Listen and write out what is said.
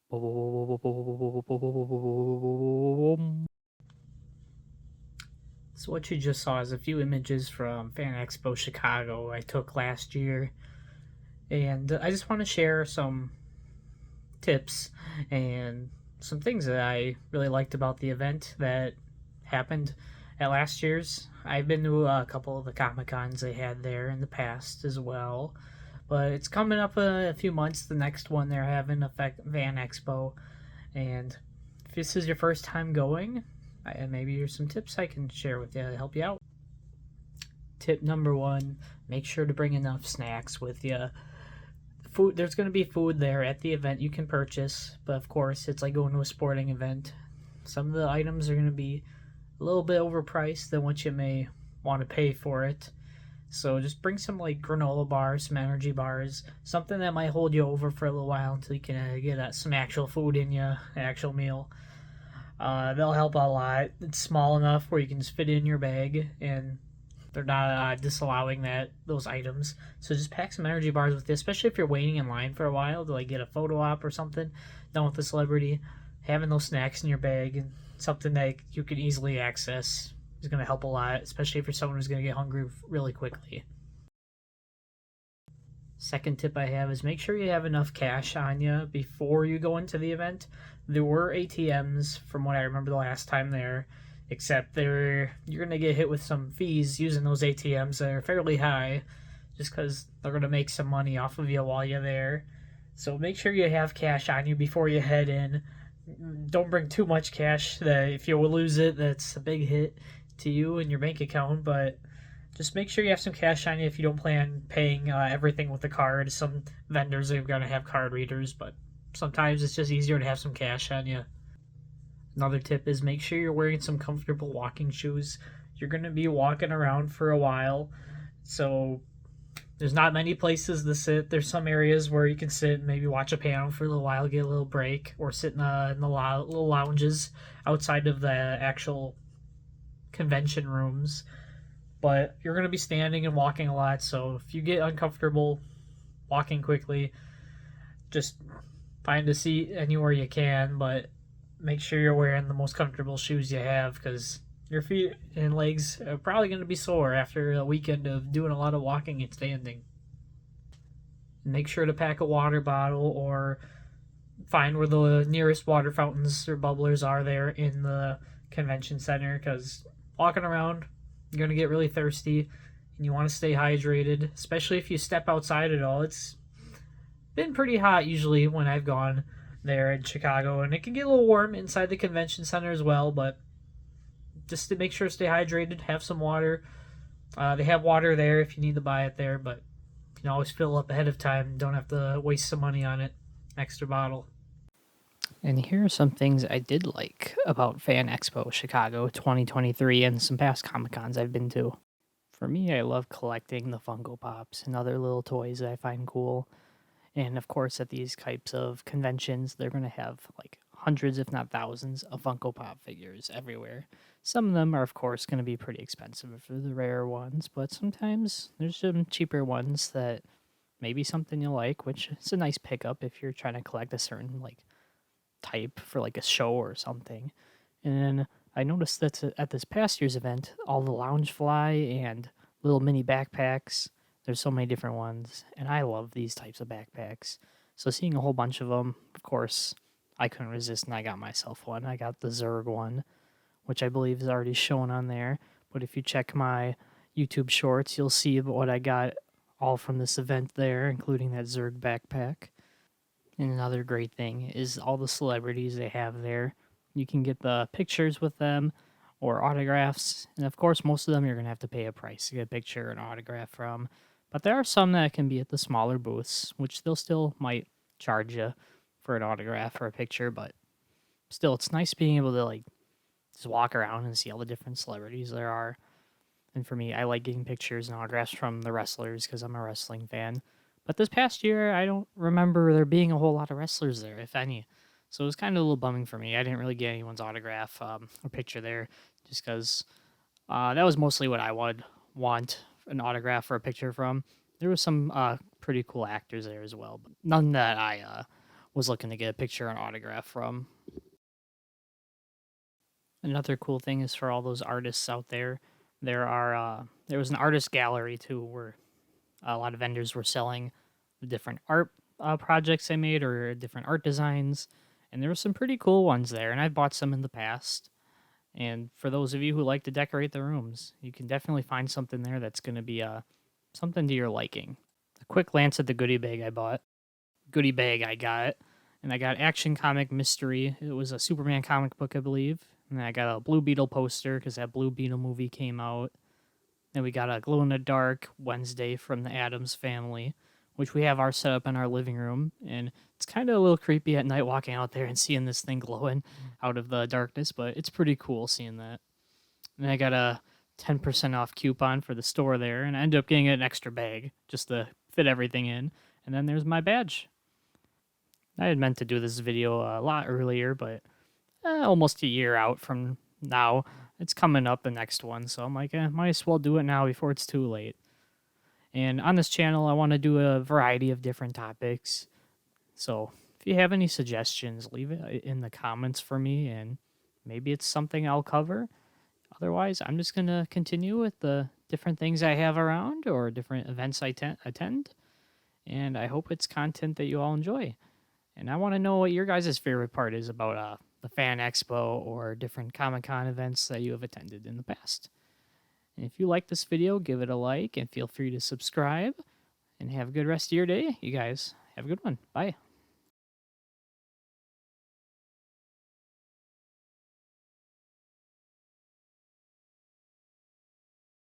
So what you just saw is a few images from Fan Expo Chicago I took last year, and I just want to share some tips and some things that I really liked about the event that happened at last year's. I've been to a couple of the Comic Cons they had there in the past as well, but it's coming up a few months. The next one they're having a Fan Expo, and if this is your first time going, maybe there's some tips I can share with you to help you out. Tip number one: make sure to bring enough snacks with you. Food, there's going to be food there at the event you can purchase, but of course it's like going to a sporting event. Some of the items are going to be a little bit overpriced than what you may want to pay for it. So just bring some like granola bars, some energy bars, something that might hold you over for a little while until you can get some actual food in you, an actual meal. They'll help a lot. It's small enough where you can just fit it in your bag, and they're not disallowing those items. So just pack some energy bars with you, especially if you're waiting in line for a while to like get a photo op or something done with a celebrity. Having those snacks in your bag and something that you can easily access is going to help a lot, especially if you're someone who's going to get hungry really quickly. Second tip I have is make sure you have enough cash on you before you go into the event. There were ATMs from what I remember the last time there, except you're going to get hit with some fees using those ATMs that are fairly high just because they're going to make some money off of you while you're there. So make sure you have cash on you before you head in. Don't bring too much cash that if you lose it, that's a big hit to you and your bank account, but just make sure you have some cash on you if you don't plan paying everything with a card. Some vendors are going to have card readers, but sometimes it's just easier to have some cash on you. Another tip is make sure you're wearing some comfortable walking shoes. You're going to be walking around for a while, so there's not many places to sit. There's some areas where you can sit and maybe watch a panel for a little while, get a little break, or sit in the little lounges outside of the actual convention rooms. But you're going to be standing and walking a lot, so if you get uncomfortable walking quickly, just find a seat anywhere you can, but make sure you're wearing the most comfortable shoes you have because your feet and legs are probably going to be sore after a weekend of doing a lot of walking and standing. Make sure to pack a water bottle or find where the nearest water fountains or bubblers are there in the convention center because walking around, you're going to get really thirsty and you want to stay hydrated, especially if you step outside at all. It's been pretty hot usually when I've gone there in Chicago, and it can get a little warm inside the convention center as well, but just to make sure to stay hydrated, have some water. They have water there if you need to buy it there, but you can always fill up ahead of time. Don't have to waste some money on it. Extra bottle. And here are some things I did like about Fan Expo Chicago 2023 and some past Comic Cons I've been to. For me, I love collecting the Funko Pops and other little toys that I find cool. And of course, at these types of conventions, they're going to have like hundreds, if not thousands, of Funko Pop figures everywhere. Some of them are, of course, going to be pretty expensive for the rare ones, but sometimes there's some cheaper ones that maybe something you like, which is a nice pickup if you're trying to collect a certain like type for like a show or something. And I noticed that at this past year's event, all the Loungefly and little mini backpacks, there's so many different ones, and I love these types of backpacks. So seeing a whole bunch of them, of course, I couldn't resist, and I got myself one. I got the Zurg one, which I believe is already shown on there. But if you check my YouTube shorts, you'll see what I got all from this event there, including that Zurg backpack. And another great thing is all the celebrities they have there. You can get the pictures with them or autographs. And of course, most of them you're going to have to pay a price to get a picture or an autograph from. But there are some that can be at the smaller booths, which they'll still might charge you for an autograph or a picture. But still, it's nice being able to like just walk around and see all the different celebrities there are. And for me, I like getting pictures and autographs from the wrestlers because I'm a wrestling fan. But this past year, I don't remember there being a whole lot of wrestlers there, if any. So it was kind of a little bumming for me. I didn't really get anyone's autograph or picture there just because that was mostly what I would want an autograph or a picture from. There was some pretty cool actors there as well, but none that I was looking to get a picture and autograph from. Another cool thing is for all those artists out there, there was an artist gallery too where a lot of vendors were selling the different art projects they made or different art designs, and there were some pretty cool ones there, and I've bought some in the past. And for those of you who like to decorate the rooms, you can definitely find something there that's going to be something to your liking. A quick glance at the goodie bag I got, and I got Action Comic Mystery. It was a Superman comic book, I believe. And I got a Blue Beetle poster because that Blue Beetle movie came out. Then we got a glow in the dark Wednesday from the Addams Family, which we have our set up in our living room, and it's kind of a little creepy at night walking out there and seeing this thing glowing out of the darkness, but it's pretty cool seeing that. And I got a 10% off coupon for the store there, and I ended up getting an extra bag just to fit everything in. And then there's my badge. I had meant to do this video a lot earlier, but almost a year out from now. It's coming up the next one, so I'm like, might as well do it now before it's too late. And on this channel, I want to do a variety of different topics. So if you have any suggestions, leave it in the comments for me, and maybe it's something I'll cover. Otherwise, I'm just going to continue with the different things I have around or different events I attend. And I hope it's content that you all enjoy. And I want to know what your guys' favorite part is about the Fan Expo or different Comic-Con events that you have attended in the past. And if you like this video, give it a like and feel free to subscribe. And have a good rest of your day, you guys. Have a good one. Bye.